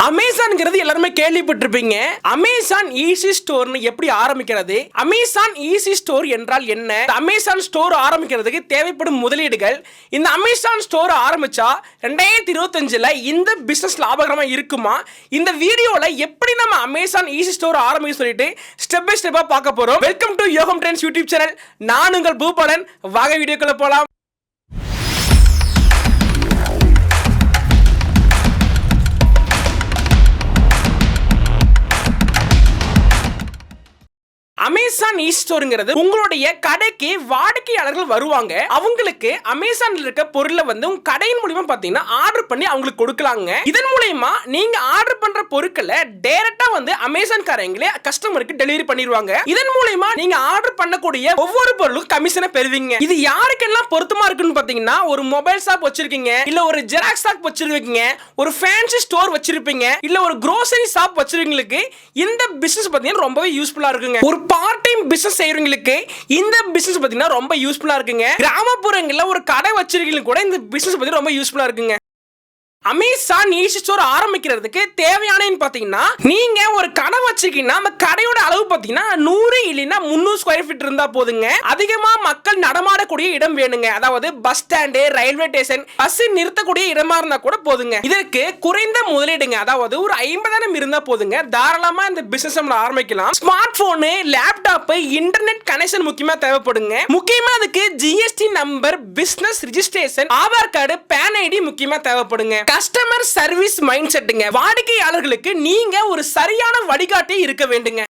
அமேசான்ங்கிறது எல்லாருமே கேள்விப்பட்டிருப்பீங்க. Amazon easy ஸ்டோர்னு எப்படி ஆரம்பிக்கிறது, அமேசான் ஈஸி ஸ்டோர் என்றால் என்ன, அமேசான் ஸ்டோர் ஆரம்பிக்கிறதுக்கு தேவைப்படும் முதலீடுகள், இந்த அமேசான் ஸ்டோர் ஆரம்பிச்சா 2025ல இந்த பிசினஸ் லாபகரமா இருக்குமா, இந்த வீடியோல எப்படி நம்ம அமேசான் ஈஸி ஸ்டோர் ஆரம்பிக்க சொல்லிட்டு ஸ்டெப் பை ஸ்டெப்பா பார்க்க போறோம். வெல்கம் டு யோகம் ட்ரெண்ட்ஸ் யூடியூப் சேனல். நான் உங்கள் பூபாலன். வாங்க வீடியோக்குள்ள போலாம். அமேசான் ஈஸி ஸ்டோர்ங்கிறது உங்களுடைய கடைக்கு வாடிக்கையாளர்கள் வருவாங்க. அவங்களுக்கு அமேசான்ல இருக்க பொருளை வந்து உங்க கடையின் மூலமா பாத்தீங்கன்னா ஆர்டர் பண்ணி அவங்களுக்கு கொடுக்கலாங்க. இதன் மூலமா நீங்க ஆர்டர் பண்ற பொருட்களை டைரக்டா வந்து அமேசான் காரங்களே கஸ்டமருக்கு டெலிவரி பண்ணிடுவாங்க. இதன் மூலமா நீங்க ஆர்டர் பண்ணக்கூடிய ஒவ்வொரு பொருளுக்கும் கமிஷனை பெறுவீங்க. இது யாருக்கெல்லாம் பொருத்தமா இருக்குன்னு பாத்தீங்கன்னா, ஒரு மொபைல் ஷாப் வச்சிருக்கீங்க, இல்ல ஒரு ஜெராக்ஸ் ஷாப் வச்சிருக்கீங்க, ஒரு ஃபேன்சி ஸ்டோர் வச்சிருப்பீங்க, இல்ல ஒரு grocery ஷாப் வச்சிருக்கீங்களுக்கு இந்த பிசினஸ் பாத்தீங்கன்னா ரொம்பவே யூஸ்ஃபுல்லா இருக்குங்க. ஒரு பார்ட் டைம் பிசினஸ் செய்யறவங்களுக்கு இந்த பிசினஸ் பாத்தீங்கன்னா ரொம்ப யூஸ்ஃபுல்லா இருக்குங்க. கிராமப்புறங்கள்ல ஒரு கடை வச்சிருக்கீங்க கூட இந்த பிசினஸ் பத்தி ரொம்ப யூஸ்ஃபுல்லா இருக்குங்க. அமேசான் ஈஸி ஸ்டோர் ஆரம்பிக்கிறதுக்கு தேவையானன்னு பாத்தீங்கன்னா, நீங்க ஒரு கடை வச்சிருக்கீங்கன்னா அந்த கடையோட அளவு பாத்தீங்கன்னா 100 இல்லைன்னா 300 ஸ்கொயர் ஃபீட் இருந்தா போதுங்க. அதிகமா மக்கள் நடமாடக்கூடிய இடம் வேணுங்க. அதாவது bus stand, railway station, bus நிறுத்தக்கூடிய இடமா இருந்தா கூட போதுங்க. இதற்கு குறைந்த முதலீடுங்க, அதாவது ஒரு 50,000 இருந்தா போதுங்க. தாராளமா இந்த பிசினஸ் நம்ம ஆரம்பிக்கலாம். Smart phone, laptop, internet connection முக்கியமா தேவைப்படுங்க. முக்கியமா அதுக்கு GST number, business registration, Aadhaar card, PAN ID முக்கியமா தேவைப்படுங்க. Customer service mind set. வாடிக்கையாளர்களுக்கு நீங்க ஒரு சரியான வழிகாட்டி இருக்க வேண்டுங்க.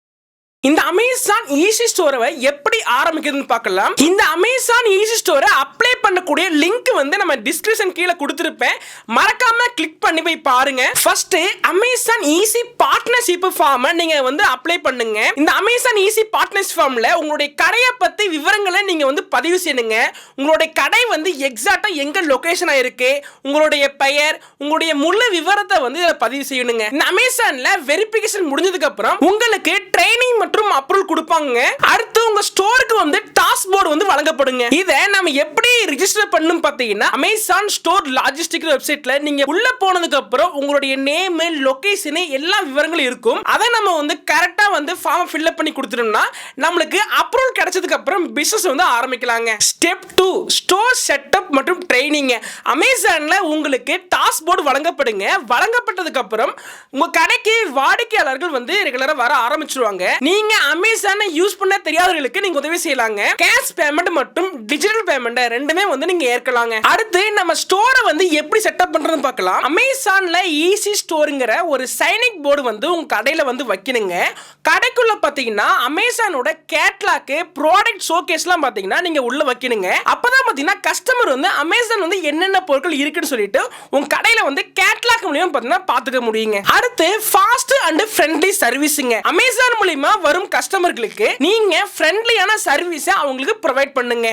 இந்த அமேசான் ஈஸி ஸ்டோரை எப்படி ஆரம்பிக்கிறதுன்னு பார்க்கலாம். இந்த அமேசான் ஈஸி ஸ்டோரை அப்ளை பண்ணக்கூடிய லிங்க் வந்து நம்ம டிஸ்கிரிப்ஷன் கீழே கொடுத்திருப்பேன். மறக்காம கிளிக் பண்ணி போய் பாருங்க. First Amazon easy partnership form நீங்க வந்து அப்ளை பண்ணுங்க. இந்த அமேசான் ஈஸி பார்ட்னர்ஷிப் ஃபார்ம்ல உங்களுடைய கடையை பத்தி விவரங்களை நீங்க வந்து பதிவு செய்யுங்க. உங்களுடைய கடை வந்து எக்ஸாக்ட்டா எங்க லொகேஷனா இருக்கு, உங்களுடைய பெயர், உங்களுடைய முழு விவரத்தை வந்து பதிவு செய்யணுங்க. இந்த அமேசான்ல வெரிஃபிகேஷன் முடிஞ்சதுக்கு அப்புறம் உங்களுக்கு ட்ரைனிங் மற்றும் அப்ரூவல் கொடுப்பாங்க. அடுத்து உங்க ஸ்டோருக்கு வந்து டாஸ்க் போர்டு வந்து வழங்கப்படுங்க. இதை நம்ம எப்படி ரெஜிஸ்டர் பண்ணனும் பாத்தீங்கன்னா, அமேசான் ஸ்டோர் லாஜிஸ்டிக் வெப்சைட்ல நீங்க உள்ள போனதுக்கு அப்புறம் உங்களுடைய நேம், லொகேஷன் எல்லா விவரங்களும் இருக்கும். அதை நம்ம வந்து கரெக்ட்டா வந்து ஃபார்ம் ஃபில் அப் பண்ணி கொடுத்துட்டோம்னா நம்மளுக்கு அப்ரூவல் கிடைச்சதுக்கு அப்புறம் பிசினஸ் வந்து ஆரம்பிக்கலாங்க. ஸ்டெப் 2 ஸ்டோர் செட்டப் மற்றும் ட்ரைனிங். அமேசான்ல உங்களுக்கு டாஸ்க் போர்டு வழங்கப்படுங்க. வழங்கப்பட்டதுக்கு அப்புறம் உங்க கடைக்கு வாடிக்கையாளர்கள் வந்து ரெகுலரா வர ஆரம்பிச்சிருவாங்க. நீங்க அமேசானை யூஸ் பண்ண தெரியாதவர்களுக்கு நீங்க உதவி செய்யலாங்க. கேஷ் பேமெண்ட் மற்றும் டிஜிட்டல் பேமெண்ட் ரெண்டுமே வந்து நீங்க ஏற்கலாங்க. அடுத்து நம்ம ஸ்டோரை வந்து எப்படி செட்டப் பண்றதுன்னு பார்க்கலாம். அமேசான்ல ஈஸி ஸ்டோர்ங்கிற ஒரு சைனிங் போர்டு வந்து உங்க கடையில வந்து வைக்கணுங்க. கடைக்குள்ள பாத்தீங்கன்னா அமேசானோட கேட்லாக், ப்ராடக்ட் ஷோகேஸ்லாம் பாத்தீங்கன்னா நீங்க உள்ள வைக்கணுங்க. அப்பதான் பாத்தீங்கன்னா கஸ்டமர் வந்து அமேசான் வந்து என்னென்ன பொருட்கள் இருக்குன்னு சொல்லிட்டு உங்க கடையில வந்து கேட்லாக் மூலமா பாத்தீங்கன்னா பாத்துக்க முடியுங்க. அடுத்து ஃபாஸ்ட் அண்ட் ஃப்ரெண்ட்லி சர்வீஸ்ங்க. அமேசான் மூலமா வரும் கஸ்டமர்களுக்கு நீங்க ஃப்ரெண்ட்லியான சர்வீஸை அவங்களுக்கு ப்ரொவைட் பண்ணுங்க.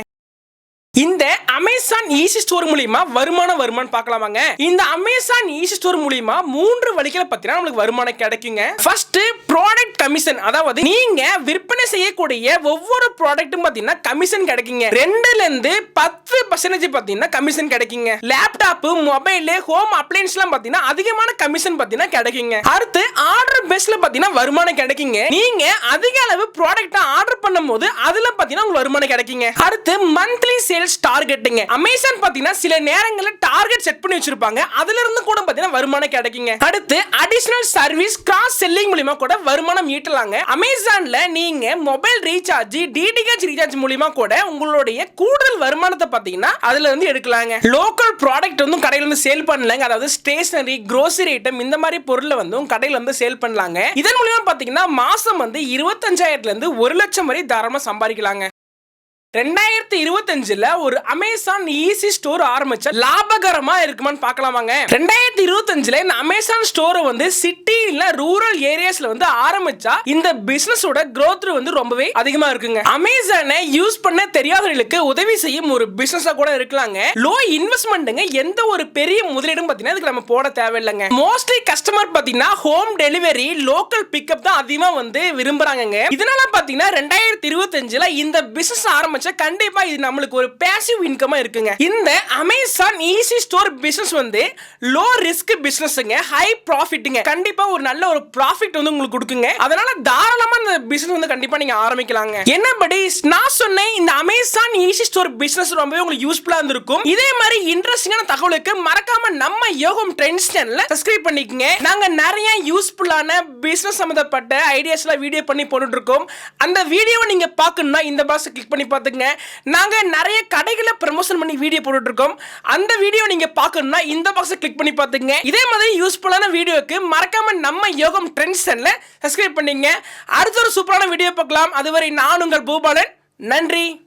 இந்த அமேசான் ஈஸி ஸ்டோர் மூலமா வருமானம் பார்க்கலாமாங்க. இந்த அமேசான் ஈஸி ஸ்டோர் மூலமா 3 வழிகளை பத்தினா நமக்கு வருமானம் கிடைக்குங்க. ஃபர்ஸ்ட் ப்ராடக்ட் கமிஷன், அதாவது நீங்க விற்பனை செய்யக்கூடிய ஒவ்வொரு ப்ராடக்ட்டும் பாத்தீங்கன்னா கமிஷன் கிடைக்குங்க. 2ல இருந்து 10% பாத்தீங்கன்னா கமிஷன் கிடைக்குங்க. லேப்டாப், மொபைல், ஹோம் அப்ளையன்ஸ்லாம் பாத்தீங்கன்னா அதிகமான கமிஷன் பாத்தீங்கன்னா கிடைக்குங்க. அடுத்து ஆர்டர் பேஸ்ல பாத்தீங்கன்னா வருமானம் கிடைக்குங்க. நீங்க அதிக அளவு ப்ராடக்ட் ஆர்டர் பண்ணும்போது அதுல பாத்தீங்கன்னா உங்களுக்கு வருமானம் கிடைக்குங்க. அடுத்து மந்த்லி டார்கெட்டிங். அமேசான் பாத்தீங்கன்னா சில நேரங்களில் டார்கெட் செட் பண்ணி வச்சிருப்பாங்க. அதுல இருந்து கூட பாத்தீங்கன்னா வருமானம் கிடைக்குங்க. அடுத்து அடிஷனல் சர்வீஸ், கிராஸ் செல்லிங் மூலமா கூட வருமானம் ஈட்டலாங்க. அமேசான்ல நீங்க மொபைல் ரீசார்ஜ், டிடிஹெச் ரீசார்ஜ் மூலமா கூட உங்களுடைய கூடுதல் வருமானத்தை பாத்தீங்கன்னா அதுல இருந்து எடுக்கலாங்க. லோக்கல் ப்ராடக்ட் வந்து கடையில இருந்து சேல் பண்ணலாங்க. அதாவது ஸ்டேஷனரி, grocery ஐட்டம் இந்த மாதிரி பொருளை வந்து உங்க கடையில இருந்து சேல் பண்ணலாங்க. இதன் மூலமா பாத்தீங்கன்னா மாசம் வந்து 25,000 இருந்து 1 லட்சம் வரை தாராளமா சம்பாதிக்கலாங்க. 2025ல ஒரு அமேசான் ஈஸி ஸ்டோர் ஆரம்பிச்சா லாபகரமா இருக்குமான்னு பார்க்கலாமாங்க. 2025ல இந்த அமேசான் ஸ்டோரை வந்து சிட்டி இல்ல ரூரல் ஏரியாஸ்ல வந்து ஆரம்பிச்சா இந்த பிசினஸோட growth வந்து ரொம்பவே அதிகமா இருக்குங்க. அமேசானை யூஸ் பண்ண தெரியாதவர்களுக்கு உதவி செய்யும் ஒரு பிசினஸா கூட இருக்கலாங்க. லோ இன்வெஸ்ட்மெண்ட்ங்க, எந்த ஒரு பெரிய முதலீடும் பாத்தீங்கன்னா இதுக்கு நம்ம போட தேவையில்லைங்க. மோஸ்ட்லி கஸ்டமர் பாத்தீங்கன்னா ஹோம் டெலிவரி, லோக்கல் பிக்கப் தான் அதிகமா வந்து விரும்புறாங்க. இதனால பாத்தீங்கன்னா 2025ல இந்த பிசினஸ் ஆரம்பிச்சா கண்டிப்பா இது நம்மளுக்கு ஒரு பேசிவ் இன்கமா இருக்குங்க. இந்த அமேசான் ஈஸி ஸ்டோர் பிசினஸ் வந்து லோ ரிஸ்க் பிசினஸ்ங்க, ஹை ப்ராஃபிட்ங்க. கண்டிப்பா ஒரு நல்ல ஒரு ப்ராஃபிட் வந்து உங்களுக்கு கொடுக்குங்க. அதனால தாராளமா இந்த பிசினஸ் வந்து கண்டிப்பா நீங்க ஆரம்பிக்கலாங்க. என்னபடி நான் சொன்னேன், இந்த அமேசான் ஈஸி ஸ்டோர் பிசினஸ் ரொம்பவே உங்களுக்கு யூஸ்ஃபுல்லா இருந்திருக்கும். இதே மாதிரி இன்ட்ரெஸ்டிங்கான தகவலுக்கு மறக்காம நம்ம யோகம் ட்ரெண்ட்ஸ் சேனலை சப்ஸ்கிரைப் பண்ணிக்கங்க. நாங்க நிறைய யூஸ்ஃபுல்லான பிசினஸ் சம்பந்தப்பட்ட ஐடியாஸ்லாம் வீடியோ பண்ணி போட்டுட்டு இருக்கோம். அந்த வீடியோவை நீங்க பார்க்கணும்னா இந்த பாக்ஸ் கிளிக் பண்ணி பார்த்துங்க. நாங்க நிறைய கடைகளை ப்ரமோஷன் பண்ணி வீடியோ போட்டுட்டு இருக்கோம். அந்த வீடியோ நீங்க பார்க்கணும்னா இந்த பாக்ஸ் கிளிக் பண்ணி பார்த்துங்க. இதே மாதிரி யூஸ்ஃபுல்லான வீடியோக்கு மறக்காம நம்ம யோகம் ட்ரெண்ட்ஸ் சேனலை சப்ஸ்கிரைப் பண்ணீங்க. அடுத்த ஒரு சூப்பரான வீடியோ பார்க்கலாம். அதுவரை நான் உங்கள் பூபாலன். நன்றி.